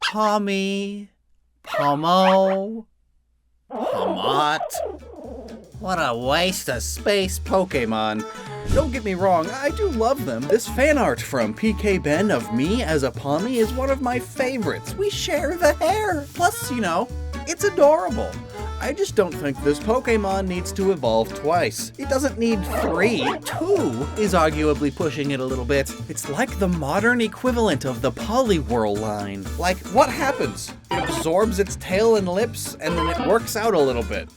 Pawmi, Pawmo, Pawmot. What a waste of space Pokémon. Don't get me wrong, I do love them. This fan art from PK Ben of me as a Pawmi is one of my favorites. We share the hair. Plus, you know, it's adorable. I just don't think this Pokémon needs to evolve twice. It doesn't need 3. 2 is arguably pushing it a little bit. It's like the modern equivalent of the Poliwhirl line. Like, what happens? It absorbs its tail and lips, and then it works out a little bit.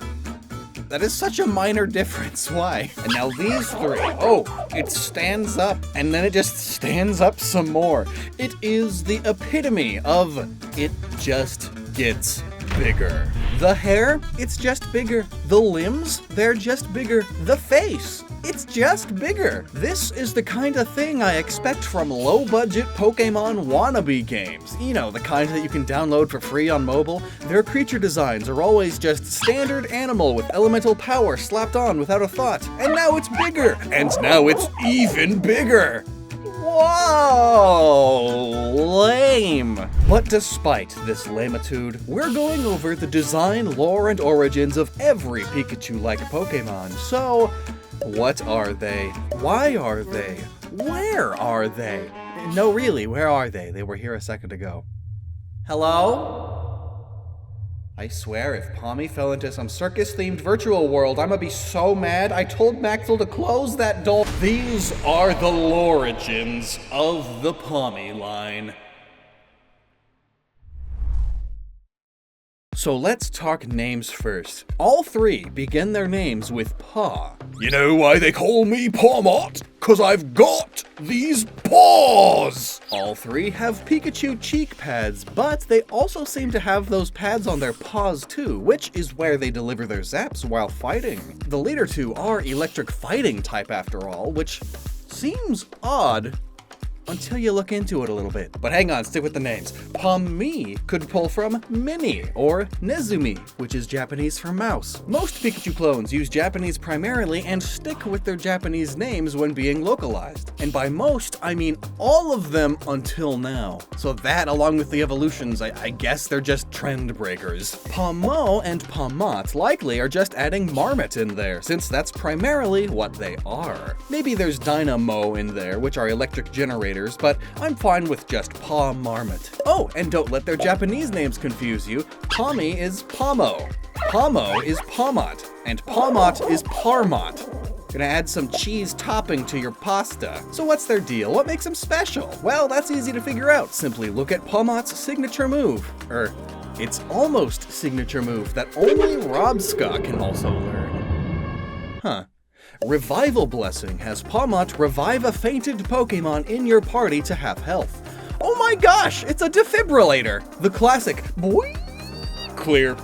That is such a minor difference. Why? And now these 3. Oh, it stands up, and then it just stands up some more. It is the epitome of it just gets bigger. The hair, it's just bigger. The limbs, they're just bigger. The face, it's just bigger. This is the kind of thing I expect from low-budget Pokémon wannabe games. You know, the kind that you can download for free on mobile. Their creature designs are always just standard animal with elemental power slapped on without a thought. And now it's bigger! And now it's even bigger! Whoa! Lame! But despite this lamitude, we're going over the design, lore, and origins of every Pikachu-like Pokémon. So, what are they? Why are they? Where are they? No, really, where are they? They were here a second ago. Hello? I swear, if Pawmi fell into some circus-themed virtual world, I'ma be so mad. I told Maxwell to close that door. These are the origins of the Pawmi line. So let's talk names first. All 3 begin their names with paw. You know why they call me Pawmot? 'Cause I've got these paws! All 3 have Pikachu cheek pads, but they also seem to have those pads on their paws too, which is where they deliver their zaps while fighting. The later 2 are electric fighting type after all, which seems odd until you look into it a little bit. But hang on, stick with the names. Pawmi could pull from Mini, or Nezumi, which is Japanese for mouse. Most Pikachu clones use Japanese primarily and stick with their Japanese names when being localized. And by most, I mean all of them until now. So that, along with the evolutions, I guess they're just trend breakers. Pawmo and Pawmot likely are just adding Marmot in there, since that's primarily what they are. Maybe there's Dynamo in there, which are electric generators, but I'm fine with just Paw Marmot. Oh, and don't let their Japanese names confuse you. Pawmi is Pawmo, Pawmo is Pawmot, and Pawmot is Parmot. Gonna add some cheese topping to your pasta. So what's their deal? What makes them special? Well, that's easy to figure out. Simply look at Pawmot's signature move. Its almost signature move that only Robska can also learn. Huh. Revival Blessing has Pawmot revive a fainted Pokémon in your party to have health. Oh my gosh, it's a Defibrillator! The classic boing, clear,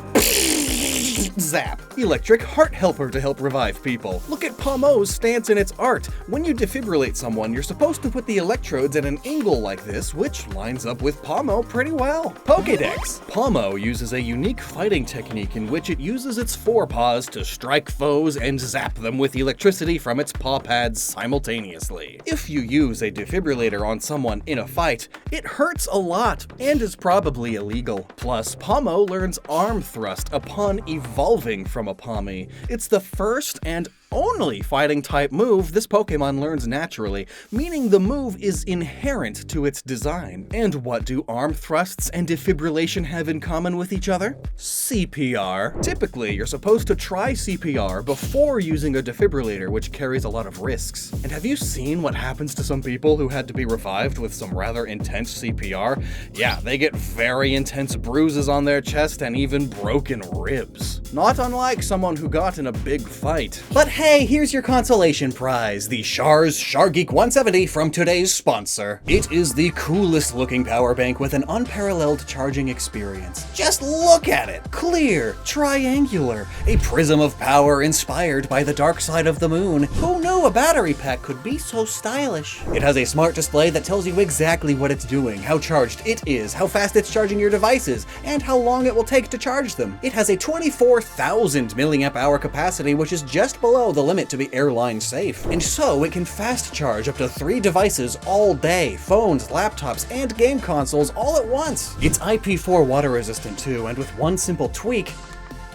zap. Electric Heart Helper to help revive people. Look at Pawmo's stance in its art. When you defibrillate someone, you're supposed to put the electrodes at an angle like this, which lines up with Pawmo pretty well. Pokédex. Pawmo uses a unique fighting technique in which it uses its forepaws to strike foes and zap them with electricity from its paw pads simultaneously. If you use a defibrillator on someone in a fight, it hurts a lot and is probably illegal. Plus, Pawmo learns arm thrust upon evolving from a Pawmi. It's the first and only fighting type move this Pokémon learns naturally, meaning the move is inherent to its design. And what do arm thrusts and defibrillation have in common with each other? CPR. Typically, you're supposed to try CPR before using a defibrillator, which carries a lot of risks. And have you seen what happens to some people who had to be revived with some rather intense CPR? Yeah, they get very intense bruises on their chest and even broken ribs. Not unlike someone who got in a big fight. But hey, here's your consolation prize, the Char's Chargeek 170 from today's sponsor. It is the coolest looking power bank with an unparalleled charging experience. Just look at it! Clear, triangular, a prism of power inspired by the dark side of the moon. Who knew a battery pack could be so stylish? It has a smart display that tells you exactly what it's doing, how charged it is, how fast it's charging your devices, and how long it will take to charge them. It has a 24,000 mAh capacity, which is just below below the limit to be airline safe. And so it can fast charge up to 3 devices all day, phones, laptops, and game consoles all at once. It's IP4 water resistant too, and with one simple tweak,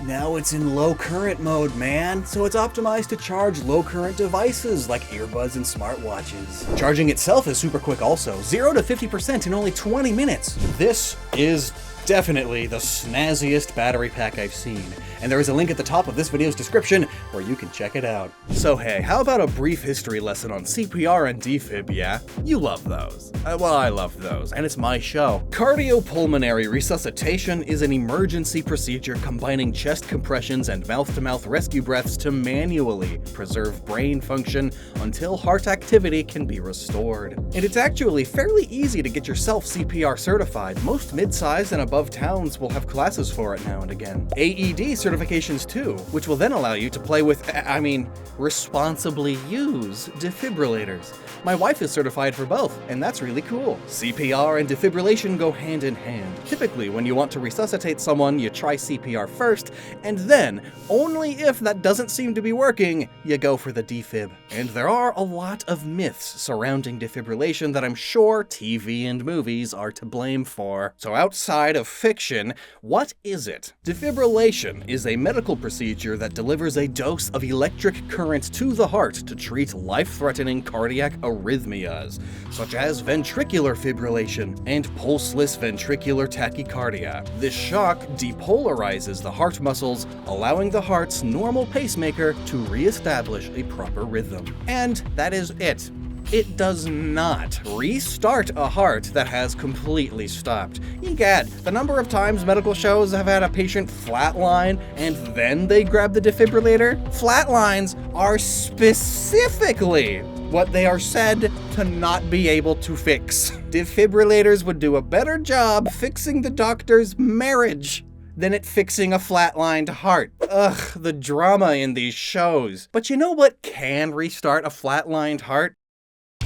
now it's in low current mode, man. So it's optimized to charge low current devices like earbuds and smartwatches. Charging itself is super quick also, 0 to 50% in only 20 minutes. This is definitely the snazziest battery pack I've seen, and there is a link at the top of this video's description where you can check it out. So hey, how about a brief history lesson on CPR and defib, yeah? You love those. Well, I love those, and it's my show. Cardiopulmonary resuscitation is an emergency procedure combining chest compressions and mouth-to-mouth rescue breaths to manually preserve brain function until heart activity can be restored. And it's actually fairly easy to get yourself CPR certified. Most mid-sized and above towns will have classes for it now and again. AED certifications too, which will then allow you to play with, responsibly use defibrillators. My wife is certified for both, and that's really cool. CPR and defibrillation go hand in hand. Typically, when you want to resuscitate someone, you try CPR first, and then, only if that doesn't seem to be working, you go for the defib. And there are a lot of myths surrounding defibrillation that I'm sure TV and movies are to blame for. So outside of fiction, what is it? Defibrillation is a medical procedure that delivers a dose of electric current to the heart to treat life-threatening cardiac arrhythmias, such as ventricular fibrillation and pulseless ventricular tachycardia. This shock depolarizes the heart muscles, allowing the heart's normal pacemaker to re-establish a proper rhythm. And that is it. It does not restart a heart that has completely stopped. Egad, the number of times medical shows have had a patient flatline and then they grab the defibrillator. Flatlines are specifically what they are said to not be able to fix. Defibrillators would do a better job fixing the doctor's marriage than at fixing a flatlined heart. Ugh, the drama in these shows. But you know what can restart a flatlined heart?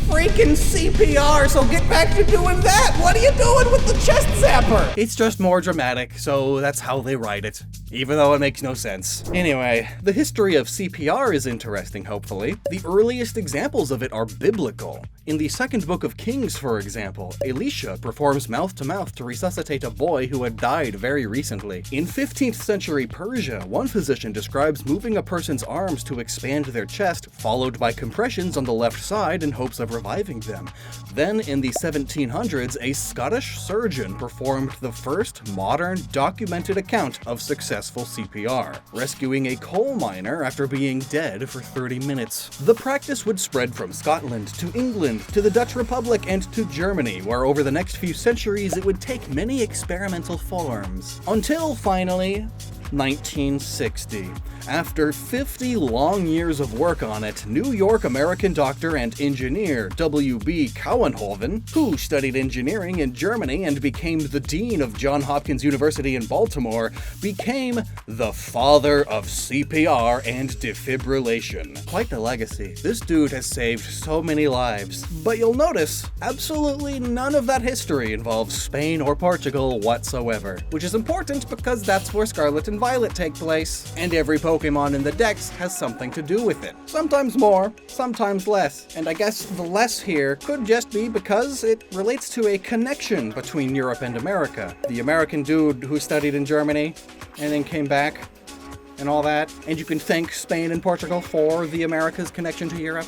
Freaking CPR, so get back to doing that! What are you doing with the chest zapper? It's just more dramatic, so that's how they write it, even though it makes no sense. Anyway, the history of CPR is interesting, hopefully. The earliest examples of it are biblical. In the second book of Kings, for example, Elisha performs mouth-to-mouth to resuscitate a boy who had died very recently. In 15th century Persia, one physician describes moving a person's arms to expand their chest, followed by compressions on the left side in hopes of reviving them. Then, in the 1700s, a Scottish surgeon performed the first modern documented account of successful CPR, rescuing a coal miner after being dead for 30 minutes. The practice would spread from Scotland to England, to the Dutch Republic, and to Germany, where over the next few centuries it would take many experimental forms. Until finally, 1960. After 50 long years of work on it, New York American doctor and engineer W.B. Couwenhoven, who studied engineering in Germany and became the dean of Johns Hopkins University in Baltimore, became the father of CPR and defibrillation. Quite the legacy. This dude has saved so many lives. But you'll notice, absolutely none of that history involves Spain or Portugal whatsoever, which is important because that's where Scarlet and Violet take place, and every Pokemon in the decks has something to do with it. Sometimes more, sometimes less, and I guess the less here could just be because it relates to a connection between Europe and America. The American dude who studied in Germany and then came back and all that, and you can thank Spain and Portugal for the America's connection to Europe.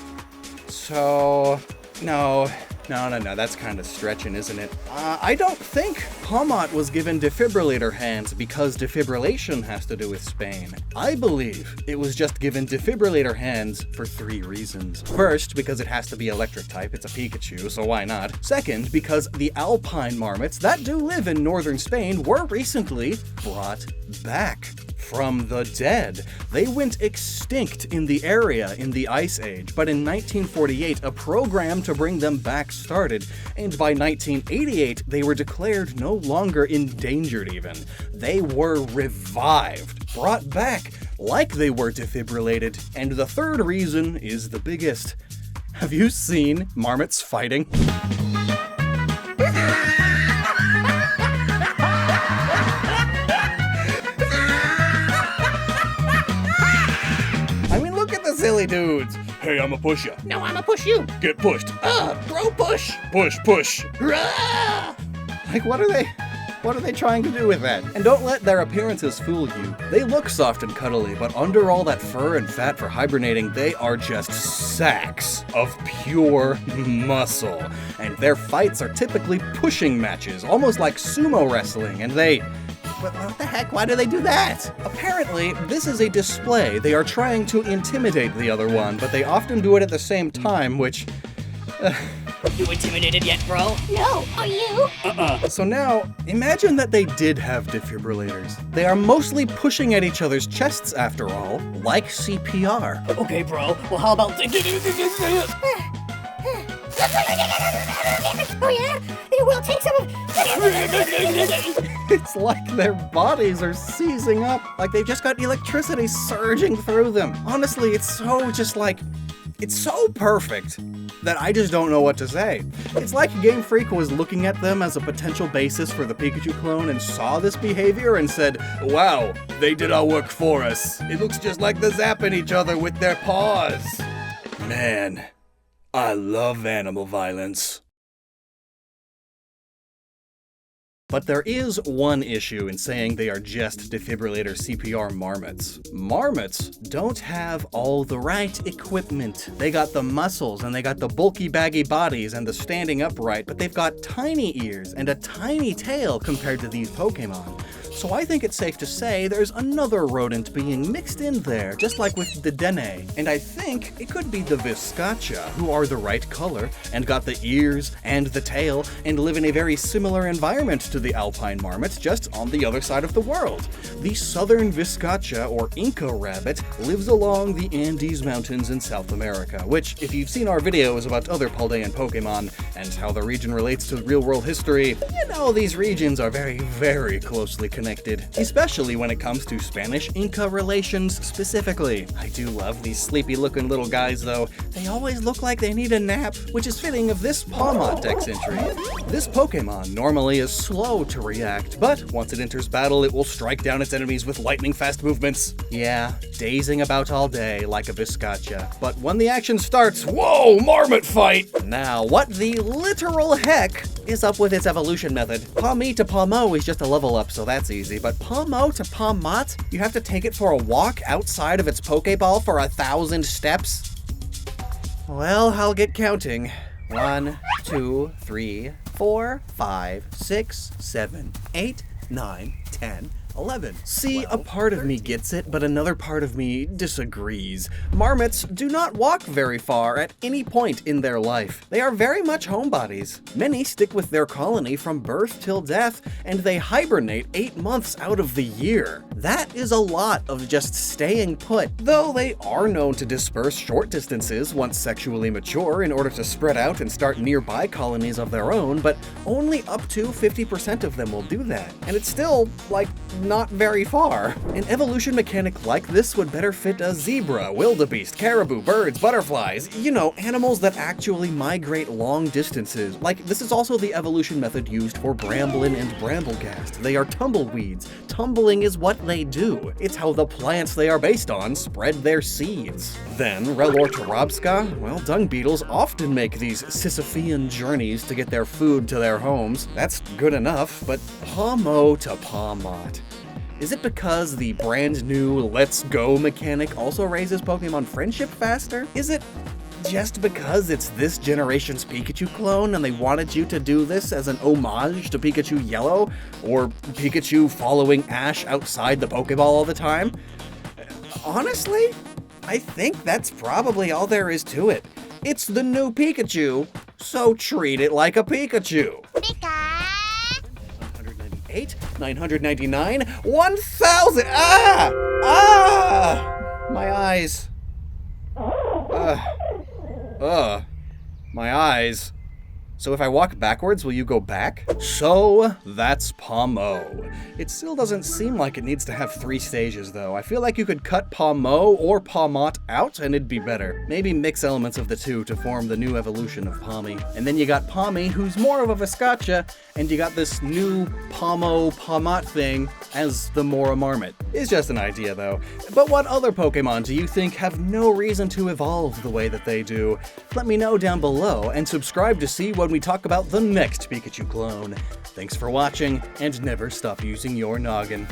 So, no, that's kind of stretching, isn't it? I don't think Pawmot was given defibrillator hands because defibrillation has to do with Spain. I believe it was just given defibrillator hands for 3 reasons. First, because it has to be electric type, it's a Pikachu, so why not? Second, because the alpine marmots that do live in northern Spain were recently brought back from the dead. They went extinct in the area in the Ice Age, but in 1948 a program to bring them back started, and by 1988 they were declared no longer endangered even. They were revived, brought back, like they were defibrillated. And the third reason is the biggest. Have you seen marmots fighting? dudes. Hey, I'ma push ya. No, I'ma push you. Get pushed. Bro, push. Push. Rah! Like, what are they trying to do with that? And don't let their appearances fool you. They look soft and cuddly, but under all that fur and fat for hibernating, they are just sacks of pure muscle. And their fights are typically pushing matches, almost like sumo wrestling, and what the heck? Why do they do that? Apparently, this is a display. They are trying to intimidate the other one, but they often do it at the same time, which... You intimidated yet, bro? No, are you? So now, imagine that they did have defibrillators. They are mostly pushing at each other's chests, after all, like CPR. Okay, bro. Well, how about... Oh, yeah? We'll take some of... It's like their bodies are seizing up, like they've just got electricity surging through them. Honestly, it's so perfect that I just don't know what to say. It's like Game Freak was looking at them as a potential basis for the Pikachu clone and saw this behavior and said, wow, they did our work for us. It looks just like they're zapping each other with their paws. Man, I love animal violence. But there is one issue in saying they are just defibrillator CPR marmots. Marmots don't have all the right equipment. They got the muscles and they got the bulky baggy bodies and the standing upright, but they've got tiny ears and a tiny tail compared to these Pokemon. So I think it's safe to say there's another rodent being mixed in there, just like with the Dene. And I think it could be the Viscacha, who are the right color, and got the ears and the tail, and live in a very similar environment to the alpine marmots, just on the other side of the world. The southern Viscacha, or Inca rabbit, lives along the Andes Mountains in South America, which, if you've seen our videos about other Paldean Pokemon, and how the region relates to real-world history, you know these regions are very, very closely connected, especially when it comes to Spanish-Inca relations specifically. I do love these sleepy-looking little guys, though. They always look like they need a nap, which is fitting of this Pawmot dex entry. This Pokemon normally is slow to react, but once it enters battle, it will strike down its enemies with lightning-fast movements. Yeah, dazing about all day like a Viscacha. But when the action starts, whoa, marmot fight! Now, what the literal heck is up with its evolution method? Pawmi to Pawmo is just a level up, so that's easy, but Pawmo to Pawmot, you have to take it for a walk outside of its Pokeball for 1,000 steps? Well, I'll get counting. 1, 2, 3, 4, 5, 6, 7, 8, 9, 10, 11. See, a part of me gets it, but another part of me disagrees. Marmots do not walk very far at any point in their life. They are very much homebodies. Many stick with their colony from birth till death, and they hibernate 8 months out of the year. That is a lot of just staying put, though they are known to disperse short distances once sexually mature in order to spread out and start nearby colonies of their own, but only up to 50% of them will do that. And it's still, like, not very far. An evolution mechanic like this would better fit a zebra, wildebeest, caribou, birds, butterflies, you know, animals that actually migrate long distances. Like, this is also the evolution method used for bramblin and bramblegast. They are tumbleweeds. Tumbling is what they do. It's how the plants they are based on spread their seeds. Then, Relortorobska, well, dung beetles often make these Sisyphean journeys to get their food to their homes. That's good enough, but Pawmo to Pawmot. Is it because the brand new Let's Go mechanic also raises Pokemon friendship faster? Is it just because it's this generation's Pikachu clone and they wanted you to do this as an homage to Pikachu Yellow? Or Pikachu following Ash outside the Pokeball all the time? Honestly, I think that's probably all there is to it. It's the new Pikachu, so treat it like a Pikachu. 999, 1,000! My eyes. My eyes. So if I walk backwards, will you go back? So that's Pawmo. It still doesn't seem like it needs to have 3 stages though. I feel like you could cut Pawmo or Pawmot out and it'd be better. Maybe mix elements of the two to form the new evolution of Pawmi. And then you got Pawmi, who's more of a Viscotcha, and you got this new Pawmo Pawmot thing as the Mora Marmot. It's just an idea though. But what other Pokemon do you think have no reason to evolve the way that they do? Let me know down below and subscribe to see when we talk about the next Pikachu clone. Thanks for watching, and never stop using your noggin.